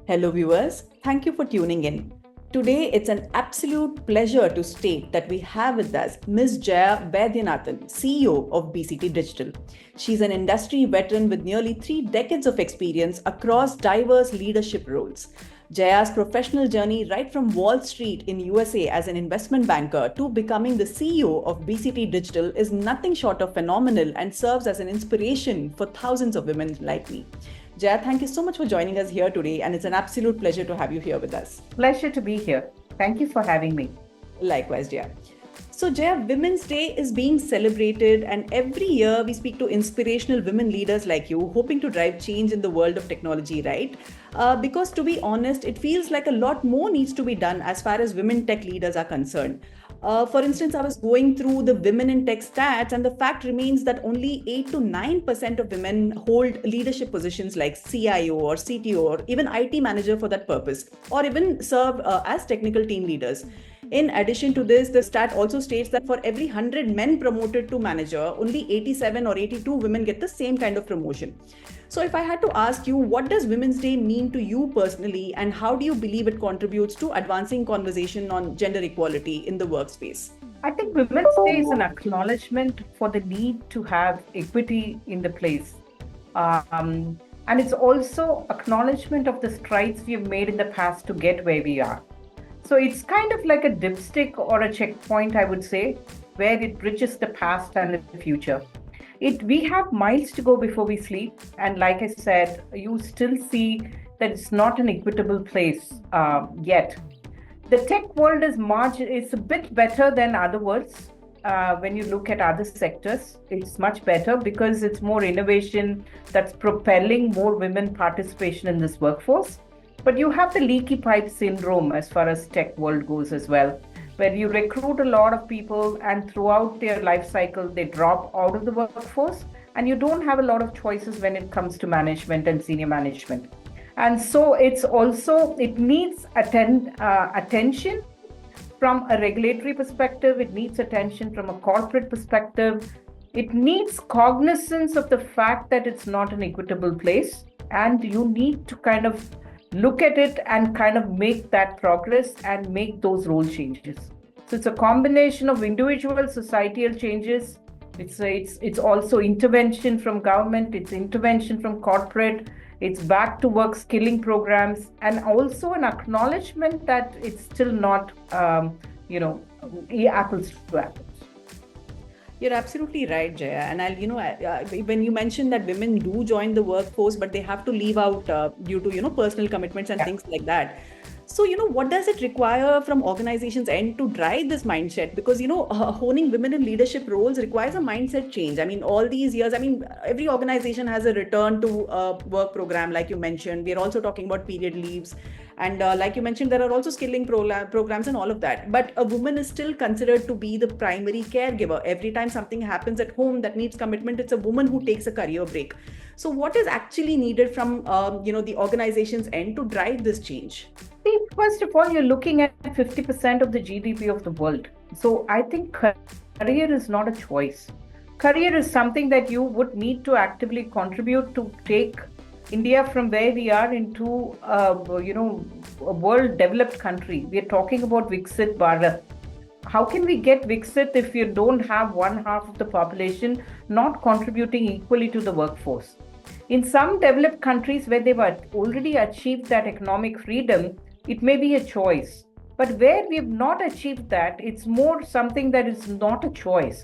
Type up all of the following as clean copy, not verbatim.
Hello, viewers. Thank you for tuning in. Today, it's an absolute pleasure to state that we have with us Ms. Jaya Vaidyanathan, CEO of BCT Digital. She's an industry veteran with nearly 3 decades of experience across diverse leadership roles. Jaya's professional journey, right from Wall Street in USA as an investment banker to becoming the CEO of BCT Digital, is nothing short of phenomenal and serves as an inspiration for thousands of women like me. Jaya, thank you so much for joining us here today, and it's an absolute pleasure to have you here with us. Pleasure to be here. Thank you for having me. Likewise, Jaya. So, Jaya, Women's Day is being celebrated, and every year we speak to inspirational women leaders like you, hoping to drive change in the world of technology, right? Because to be honest, it feels like a lot more needs to be done as far as women tech leaders are concerned. For instance, I was going through the women in tech stats, and the fact remains that only 8 to 9% of women hold leadership positions like CIO or CTO or even IT manager for that purpose, or even serve as technical team leaders. In addition to this, the stat also states that for every 100 men promoted to manager, only 87 or 82 women get the same kind of promotion. So, if I had to ask you, what does Women's Day mean to you personally, and how do you believe it contributes to advancing conversation on gender equality in the workspace? I think Women's Day is an acknowledgement for the need to have equity in the place. And it's also acknowledgement of the strides we have made in the past to get where we are. So it's kind of like a dipstick or a checkpoint, I would say, where it bridges the past and the future. We have miles to go before we sleep, and like I said, you still see that it's not an equitable place yet. The tech world is a bit better than other worlds. When you look at other sectors, it's much better because it's more innovation that's propelling more women participation in this workforce. But you have the leaky pipe syndrome as far as tech world goes as well, where you recruit a lot of people and throughout their life cycle, they drop out of the workforce and you don't have a lot of choices when it comes to management and senior management. And so it needs attention from a regulatory perspective. It needs attention from a corporate perspective. It needs cognizance of the fact that it's not an equitable place. And you need to kind of look at it and kind of make that progress and make those role changes. So it's a combination of individual societal changes. It's also intervention from government. It's intervention from corporate. It's back to work skilling programs, and also an acknowledgement that it's still not, apples to apples. You're absolutely right, Jaya. And when you mentioned that women do join the workforce, but they have to leave out due to, personal commitments and things like that. So, what does it require from organizations' end to drive this mindset? Because, honing women in leadership roles requires a mindset change. I mean, all these years, every organization has a return to work program, like you mentioned. We are also talking about period leaves. And like you mentioned, there are also skilling programs and all of that. But a woman is still considered to be the primary caregiver. Every time something happens at home that needs commitment, it's a woman who takes a career break. So what is actually needed from, the organization's end to drive this change? See, first of all, you're looking at 50% of the GDP of the world. So I think career is not a choice. Career is something that you would need to actively contribute to take India from where we are into, a world developed country. We are talking about Viksit Bharat. How can we get Viksit if you don't have one half of the population not contributing equally to the workforce? In some developed countries where they've already achieved that economic freedom, it may be a choice. But where we've not achieved that, it's more something that is not a choice.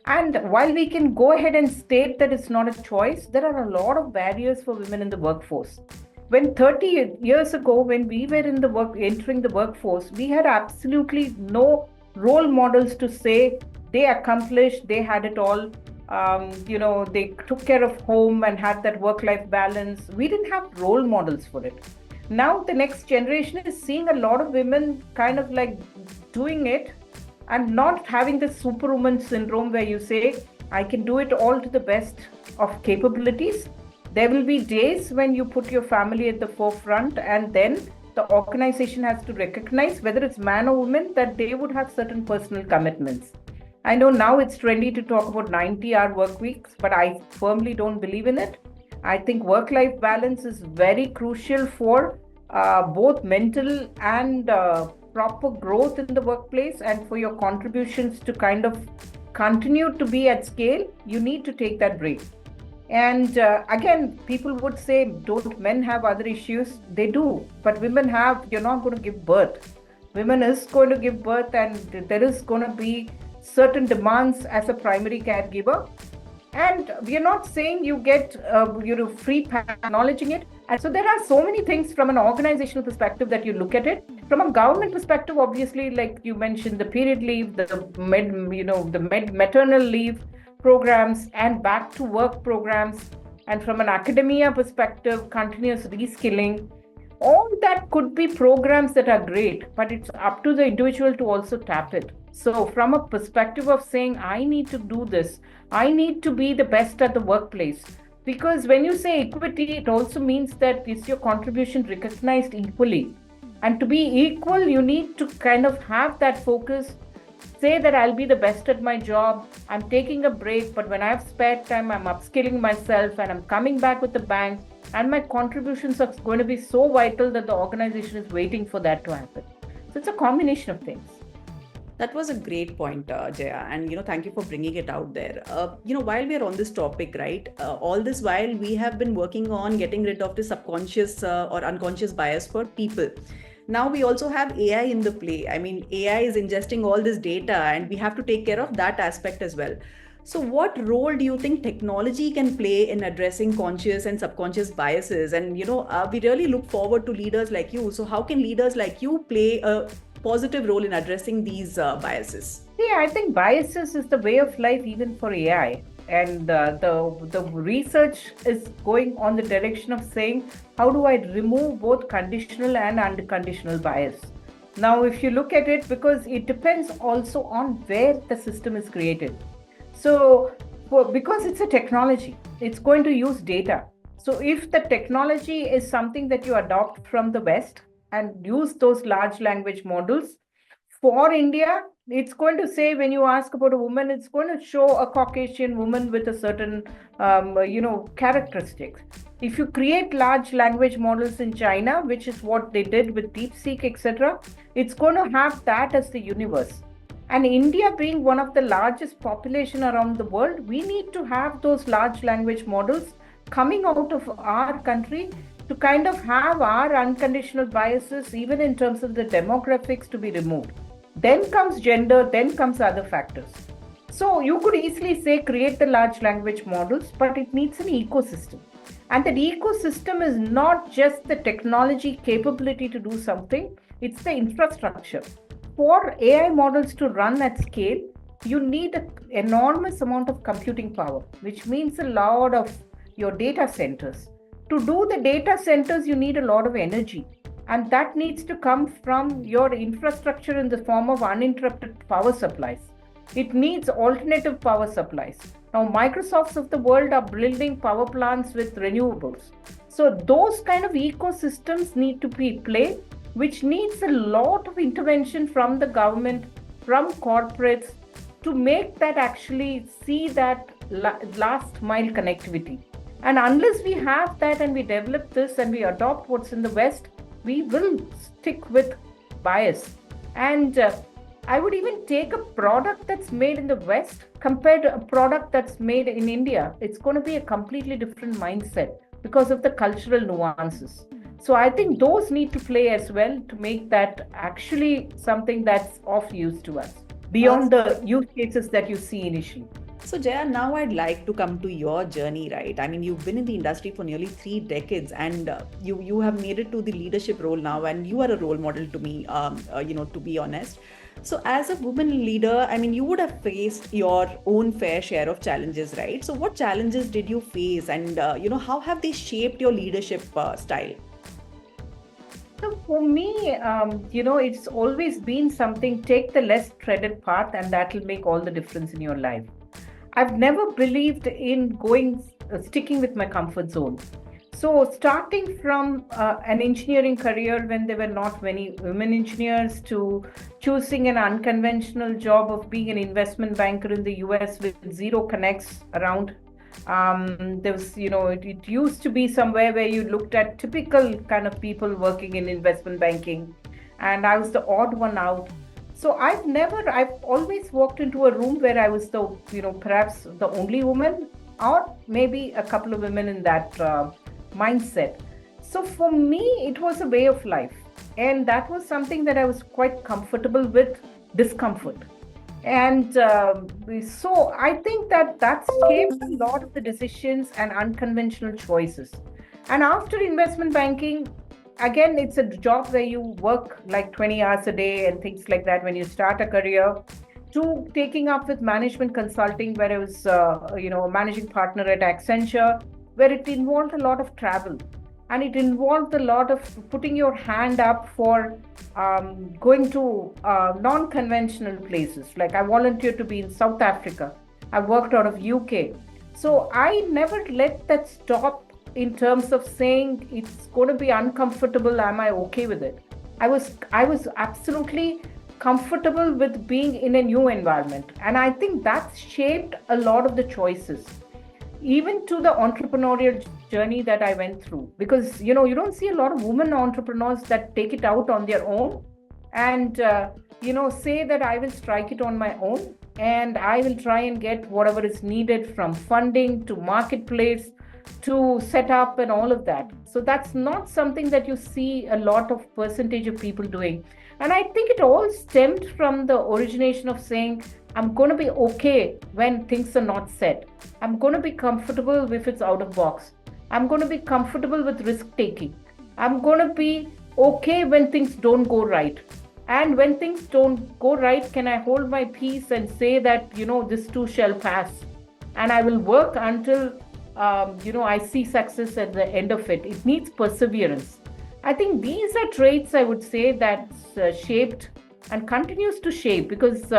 And while we can go ahead and state that it's not a choice, there are a lot of barriers for women in the workforce. When 30 years ago, when we were entering the workforce, we had absolutely no role models to say they accomplished, they had it all. They took care of home and had that work-life balance. We didn't have role models for it. Now the next generation is seeing a lot of women kind of like doing it and not having the superwoman syndrome where you say, I can do it all to the best of capabilities. There will be days when you put your family at the forefront, and then the organization has to recognize, whether it's man or woman, that they would have certain personal commitments. I know now it's trendy to talk about 90-hour work weeks, but I firmly don't believe in it. I think work-life balance is very crucial for both mental and proper growth in the workplace, and for your contributions to kind of continue to be at scale, you need to take that break. And again, people would say, don't men have other issues? They do. But women have, you're not going to give birth. Women is going to give birth, and there is going to be certain demands as a primary caregiver. And we are not saying you get free acknowledging it. And so there are so many things from an organizational perspective that you look at it. From a government perspective, obviously, like you mentioned, the period leave, the maternal leave programs and back to work programs, and from an academia perspective, continuous reskilling. All that could be programs that are great, but it's up to the individual to also tap it. So, from a perspective of saying, I need to do this, I need to be the best at the workplace. Because when you say equity, it also means that is your contribution recognized equally. And to be equal, you need to kind of have that focus. Say that I'll be the best at my job, I'm taking a break, but when I have spare time, I'm upskilling myself and I'm coming back with the bang, and my contributions are going to be so vital that the organization is waiting for that to happen. So it's a combination of things. That was a great point, Jaya, and thank you for bringing it out there. While we are on this topic, right, all this while we have been working on getting rid of the subconscious or unconscious bias for people. Now we also have AI in the play. I mean, AI is ingesting all this data, and we have to take care of that aspect as well. So, what role do you think technology can play in addressing conscious and subconscious biases? And we really look forward to leaders like you. So, how can leaders like you play a positive role in addressing these biases? Yeah, I think biases is the way of life even for AI. And the research is going on the direction of saying, how do I remove both conditional and unconditional bias? Now, if you look at it, because it depends also on where the system is created. So, because it's a technology, it's going to use data. So, if the technology is something that you adopt from the West and use those large language models for India, it's going to say, when you ask about a woman, it's going to show a Caucasian woman with a certain, characteristics. If you create large language models in China, which is what they did with DeepSeek, etc., it's going to have that as the universe. And India being one of the largest population around the world, we need to have those large language models coming out of our country to kind of have our unconditional biases, even in terms of the demographics, to be removed. Then comes gender, then comes other factors. So you could easily say create the large language models, but it needs an ecosystem. And that ecosystem is not just the technology capability to do something, it's the infrastructure. For AI models to run at scale, you need an enormous amount of computing power, which means a lot of your data centers. To do the data centers, you need a lot of energy. And that needs to come from your infrastructure in the form of uninterrupted power supplies. It needs alternative power supplies. Now, Microsofts of the world are building power plants with renewables. So those kind of ecosystems need to be played, which needs a lot of intervention from the government, from corporates, to make that actually see that last mile connectivity. And unless we have that and we develop this and we adopt what's in the West, we will stick with bias. And I would even take a product that's made in the West compared to a product that's made in India. It's going to be a completely different mindset because of the cultural nuances. So I think those need to play as well to make that actually something that's of use to us beyond the use cases that you see initially. So, Jaya, now I'd like to come to your journey, right? I mean, you've been in the industry for nearly 3 decades, and you have made it to the leadership role now, and you are a role model to me, to be honest. So, as a woman leader, I mean, you would have faced your own fair share of challenges, right? So, what challenges did you face, and how have they shaped your leadership style? So for me, it's always been something, take the less treaded path, and that will make all the difference in your life. I've never believed in sticking with my comfort zone. So starting from an engineering career when there were not many women engineers, to choosing an unconventional job of being an investment banker in the US with zero connects around, There was, it used to be somewhere where you looked at typical kind of people working in investment banking, and I was the odd one out. So I've always walked into a room where I was the, perhaps the only woman, or maybe a couple of women in that mindset. So for me, it was a way of life. And that was something that I was quite comfortable with, discomfort. And so I think that that shaped a lot of the decisions and unconventional choices. And after investment banking, again, it's a job where you work like 20 hours a day and things like that when you start a career, to taking up with management consulting, where I was, a managing partner at Accenture, where it involved a lot of travel, and it involved a lot of putting your hand up for going to non-conventional places. Like I volunteered to be in South Africa. I worked out of UK. So I never let that stop in terms of saying it's going to be uncomfortable. Am I okay with it? I was absolutely comfortable with being in a new environment. And I think that shaped a lot of the choices, even to the entrepreneurial journey that I went through. Because, you don't see a lot of women entrepreneurs that take it out on their own and, say that I will strike it on my own and I will try and get whatever is needed from funding to marketplace to set up and all of that. So that's not something that you see a lot of percentage of people doing. And I think it all stemmed from the origination of saying, I'm going to be okay when things are not set. I'm going to be comfortable if it's out of box. I'm going to be comfortable with risk taking. I'm going to be okay when things don't go right. And when things don't go right, can I hold my peace and say that, this too shall pass? And I will work until, I see success at the end of it. It needs perseverance. I think these are traits, I would say, that's shaped and continues to shape, because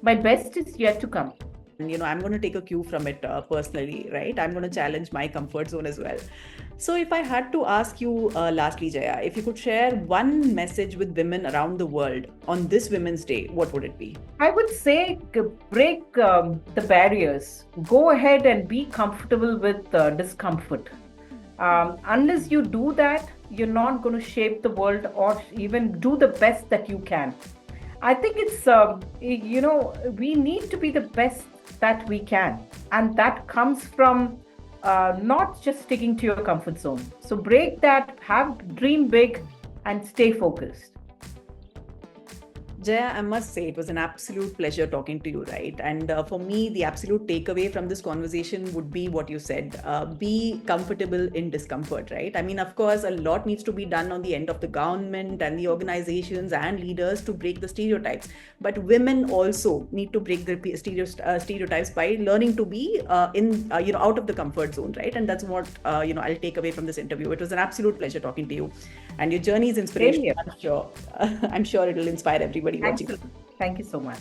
my best is yet to come. I'm going to take a cue from it personally, right? I'm going to challenge my comfort zone as well. So if I had to ask you lastly, Jaya, if you could share one message with women around the world on this Women's Day, what would it be? I would say break the barriers. Go ahead and be comfortable with discomfort. Unless you do that, you're not going to shape the world or even do the best that you can. I think it's, we need to be the best that we can. And that comes from not just sticking to your comfort zone. So break that, dream big, and stay focused. Jaya, I must say it was an absolute pleasure talking to you, right? And for me, the absolute takeaway from this conversation would be what you said, be comfortable in discomfort, right? I mean, of course, a lot needs to be done on the end of the government and the organizations and leaders to break the stereotypes. But women also need to break the stereotypes by learning to be out of the comfort zone, right? And that's what, I'll take away from this interview. It was an absolute pleasure talking to you. And your journey is inspirational, I'm sure. I'm sure it will inspire everybody watching. Thank you so much.